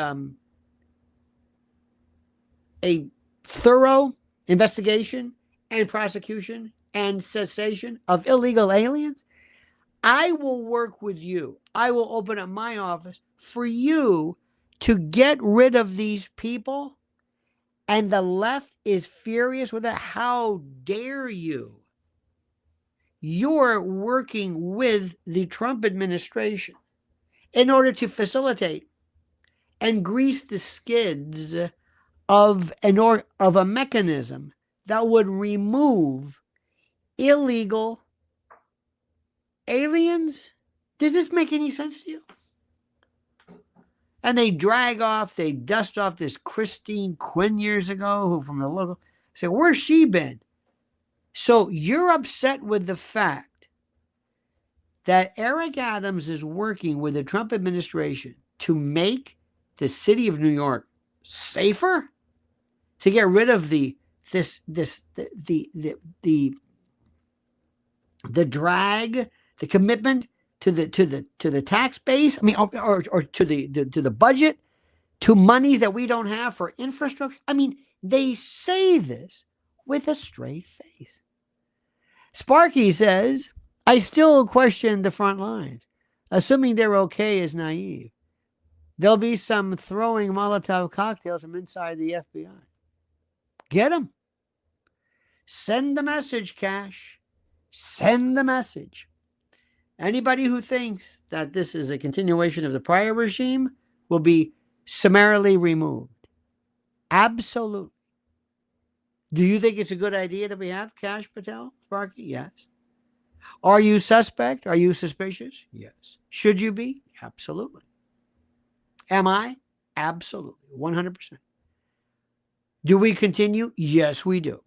thorough investigation and prosecution and cessation of illegal aliens. I will work with you. I will open up my office for you to get rid of these people. And the left is furious with it. How dare you? You're working with the Trump administration in order to facilitate and grease the skids of a mechanism that would remove illegal aliens. Does this make any sense to you? And they dust off this Christine Quinn years ago, who from the local, say, where's she been? So you're upset with the fact that Eric Adams is working with the Trump administration to make the city of New York safer, to get rid of the drag, the commitment to the tax base. I mean, or to the budget, to monies that we don't have for infrastructure. I mean, they say this with a straight face. Sparky says, I still question the front lines. Assuming they're okay is naive. There'll be some throwing Molotov cocktails from inside the FBI. Get them. Send the message, Cash. Send the message. Anybody who thinks that this is a continuation of the prior regime will be summarily removed. Absolutely. Do you think it's a good idea that we have Cash Patel, Sparky? Yes. Are you suspect? Are you suspicious? Yes. Should you be? Absolutely. Am I? Absolutely. 100%. Do we continue? Yes, we do.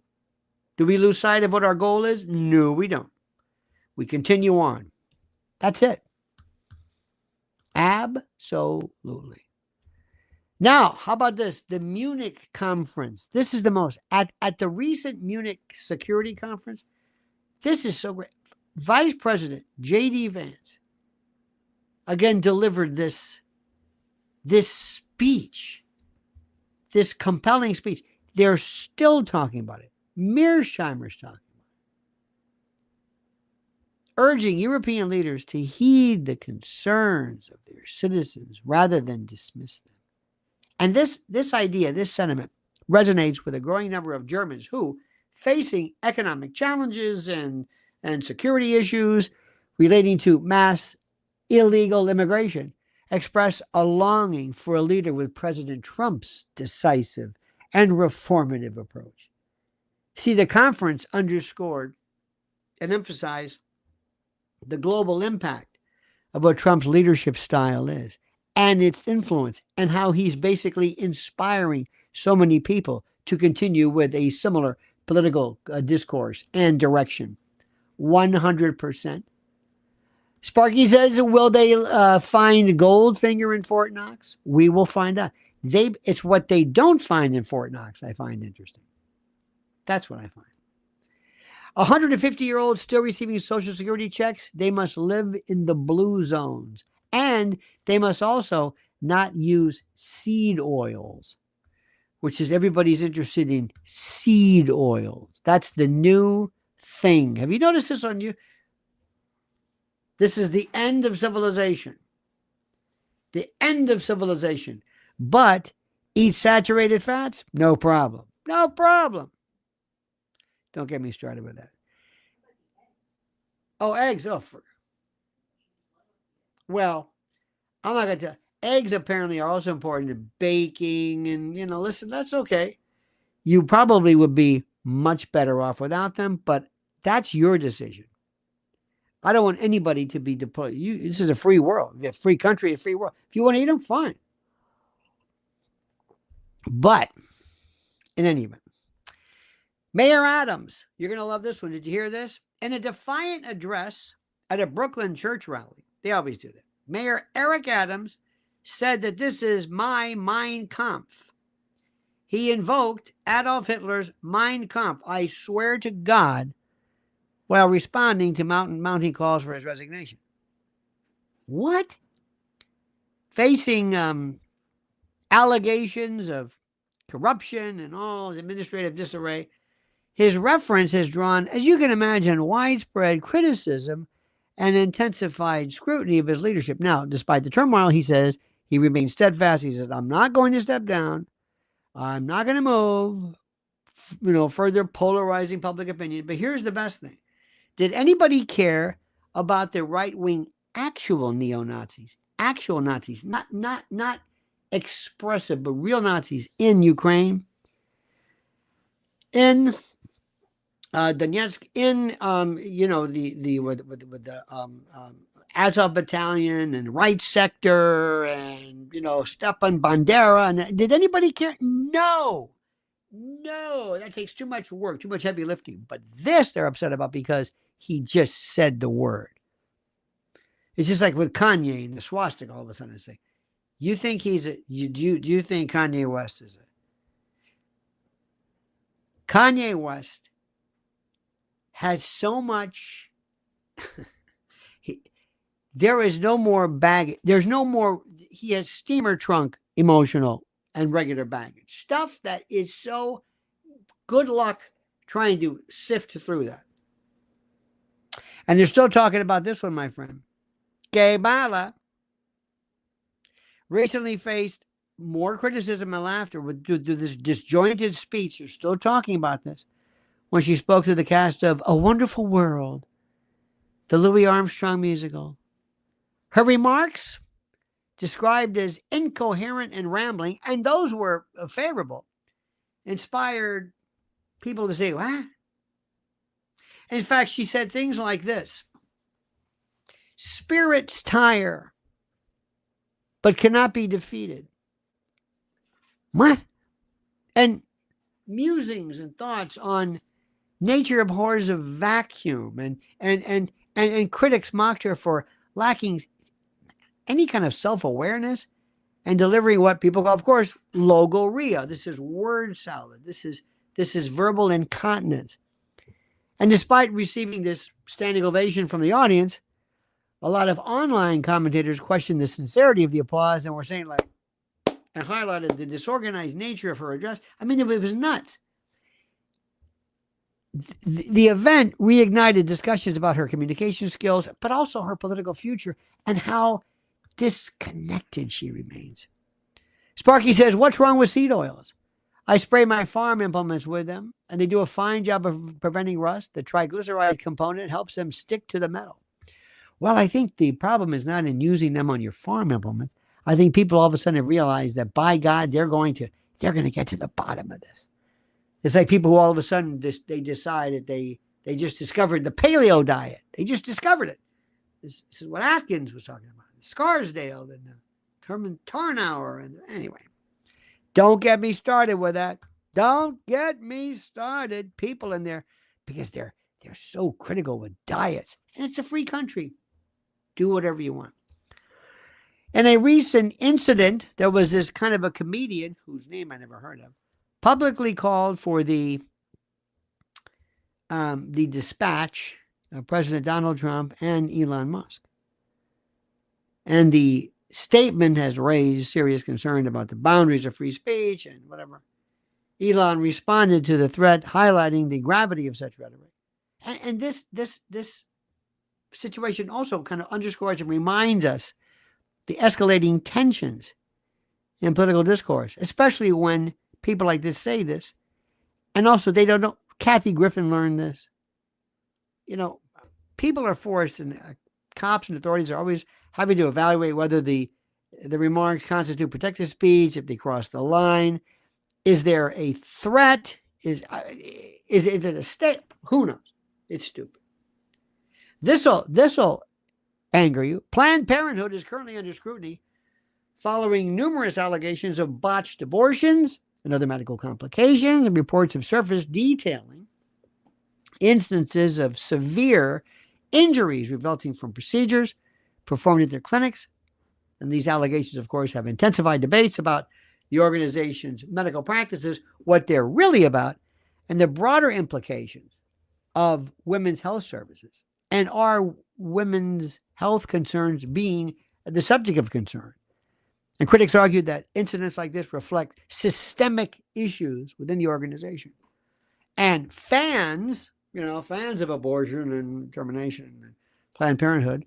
Do we lose sight of what our goal is? No, we don't. We continue on. That's it. Absolutely. Now, how about this? The Munich conference. This is the most. At the recent Munich Security Conference, this is so great. Vice President J.D. Vance, again, delivered this speech, this compelling speech, they're still talking about it. Mearsheimer's talking about it. Urging European leaders to heed the concerns of their citizens rather than dismiss them. And this idea, this sentiment, resonates with a growing number of Germans who, facing economic challenges and security issues relating to mass illegal immigration, express a longing for a leader with President Trump's decisive and reformative approach. See, the conference underscored and emphasized the global impact of what Trump's leadership style is and its influence, and how he's basically inspiring so many people to continue with a similar political discourse and direction. 100%. Sparky says, will they find Goldfinger in Fort Knox? We will find out. It's what they don't find in Fort Knox I find interesting. That's what I find. 150-year-olds still receiving Social Security checks, they must live in the blue zones. And they must also not use seed oils, which is everybody's interested in seed oils. That's the new thing. Have you noticed this on you? This is the end of civilization. The end of civilization. But eat saturated fats? No problem. No problem. Don't get me started with that. Oh, eggs. Well, I'm not going to tell. Eggs apparently are also important to baking. And, listen, that's okay. You probably would be much better off without them, but that's your decision. I don't want anybody to be deported. This is a free world. A free country, a free world. If you want to eat them, fine. But in any event, Mayor Adams, you're going to love this one. Did you hear this? In a defiant address at a Brooklyn church rally, they always do that, Mayor Eric Adams said that this is my Mein Kampf. He invoked Adolf Hitler's Mein Kampf, I swear to God, while responding to mounting calls for his resignation. What? Facing allegations of corruption and all administrative disarray, his reference has drawn, as you can imagine, widespread criticism and intensified scrutiny of his leadership. Now, despite the turmoil, he says he remains steadfast. He says, I'm not going to step down. I'm not going to move, further polarizing public opinion. But here's the best thing. Did anybody care about the right-wing actual neo-Nazis? Actual Nazis, not expressive, but real Nazis in Ukraine, in Donetsk, in the Azov Battalion and Right Sector, and Stepan Bandera. And did anybody care? No, that takes too much work, too much heavy lifting. But this they're upset about because he just said the word. It's just like with Kanye and the swastika. All of a sudden, I say, you think do you think Kanye West is Kanye West has so much. There is no more baggage. There's no more. He has steamer trunk emotional and regular baggage. Stuff that is so good luck trying to sift through that. And they're still talking about this one, my friend. Kamala recently faced more criticism and laughter with this disjointed speech. They're still talking about this when she spoke to the cast of A Wonderful World, the Louis Armstrong musical. Her remarks, described as incoherent and rambling, and those were favorable, inspired people to say, what? In fact, she said things like this: spirits tire, but cannot be defeated. What? And musings and thoughts on nature abhors a vacuum, and critics mocked her for lacking any kind of self-awareness and delivering what people call, of course, logorrhea. This is word salad. This is verbal incontinence. And despite receiving this standing ovation from the audience, a lot of online commentators questioned the sincerity of the applause and were saying, like, and highlighted the disorganized nature of her address. I mean, it was nuts. The event reignited discussions about her communication skills, but also her political future and how disconnected she remains. Sparky says, what's wrong with seed oils? I spray my farm implements with them, and they do a fine job of preventing rust. The triglyceride component helps them stick to the metal. Well, I think the problem is not in using them on your farm implement. I think people all of a sudden have realized that, by God, they're going to get to the bottom of this. It's like people who all of a sudden they decide that they just discovered the paleo diet. They just discovered it. This is what Atkins was talking about. Scarsdale and Herman Tarnower. And anyway, don't get me started with that. Don't get me started. People in there, because they're so critical with diets. And it's a free country. Do whatever you want. In a recent incident, there was this kind of a comedian whose name I never heard of, publicly called for the dispatch of President Donald Trump and Elon Musk. And the statement has raised serious concern about the boundaries of free speech and whatever. Elon responded to the threat, highlighting the gravity of such rhetoric. And this situation also kind of underscores and reminds us the escalating tensions in political discourse, especially when people like this say this. And also, they don't know. Kathy Griffin learned this. You know, people are forced, and cops and authorities are always having to evaluate whether the remarks constitute protected speech, if they cross the line. Is there a threat? Is it a step? Who knows? It's stupid. This'll anger you. Planned Parenthood is currently under scrutiny following numerous allegations of botched abortions and other medical complications, and reports have surfaced detailing instances of severe injuries resulting from procedures performed at their clinics. And these allegations, of course, have intensified debates about the organization's medical practices, what they're really about, and the broader implications of women's health services. And are women's health concerns being the subject of concern? And critics argued that incidents like this reflect systemic issues within the organization. And fans of abortion and termination and Planned Parenthood,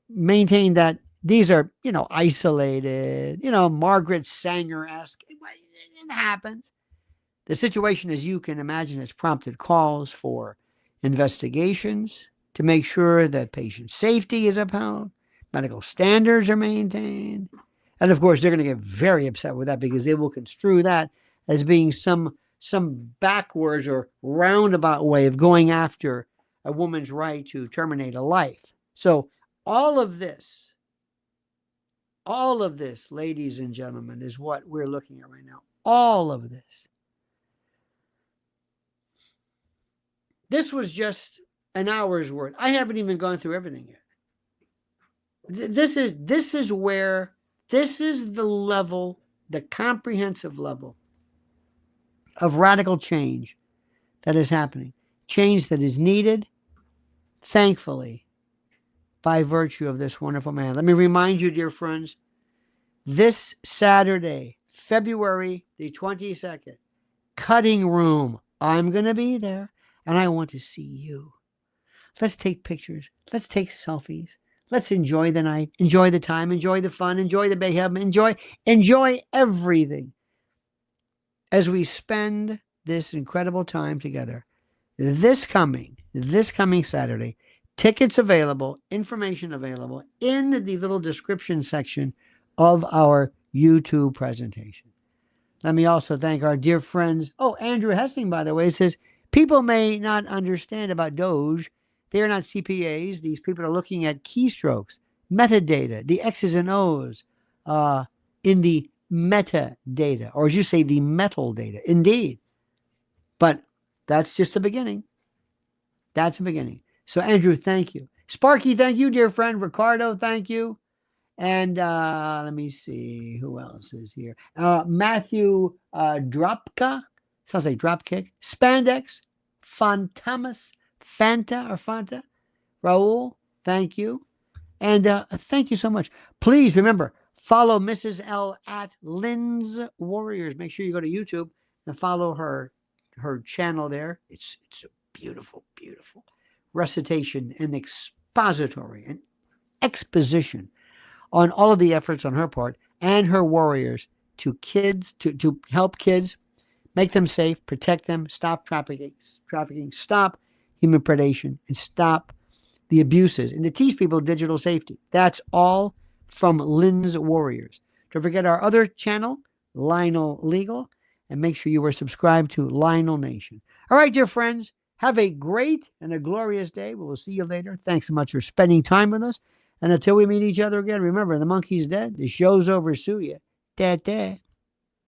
maintain that these are, isolated, Margaret Sanger-esque. It happens. The situation, as you can imagine, has prompted calls for investigations to make sure that patient safety is upheld, medical standards are maintained. And of course, they're going to get very upset with that because they will construe that as being some backwards or roundabout way of going after a woman's right to terminate a life. So all of this, ladies and gentlemen, is what we're looking at right now. All of this. This was just an hour's worth. I haven't even gone through everything yet. This is the level, the comprehensive level of radical change that is happening. Change that is needed, thankfully, by virtue of this wonderful man. Let me remind you, dear friends, this Saturday, February the 22nd, Cutting Room. I'm going to be there, and I want to see you. Let's take pictures. Let's take selfies. Let's enjoy the night, enjoy the time, enjoy the fun, enjoy the mayhem, enjoy everything as we spend this incredible time together. This coming Saturday, tickets available, information available in the little description section of our YouTube presentation. Let me also thank our dear friends. Oh, Andrew Hessing, by the way, says, people may not understand about DOGE. They are not CPAs. These people are looking at keystrokes, metadata, the X's and O's in the metadata, or as you say, the metal data. Indeed. But that's just the beginning. That's the beginning. So, Andrew, thank you. Sparky, thank you, dear friend. Ricardo, thank you. And let me see who else is here. Matthew Dropka. Sounds like Dropkick. Spandex. Fantamas. Fanta. Raul, thank you. And thank you so much. Please remember, Follow Mrs. L at Lynn's Warriors. Make sure you go to YouTube and follow her channel there. It's a beautiful, beautiful recitation and expository and exposition on all of the efforts on her part and her warriors to help kids, make them safe, protect them, stop trafficking, stop human predation, and stop the abuses, and to teach people digital safety. That's all from Lynn's Warriors. Don't forget our other channel, Lionel Legal, and make sure you are subscribed to Lionel Nation. All right, dear friends, have a great and a glorious day. We will see you later. Thanks so much for spending time with us. And until we meet each other again, remember, the monkey's dead. The show's over. Sue ya. Da-da.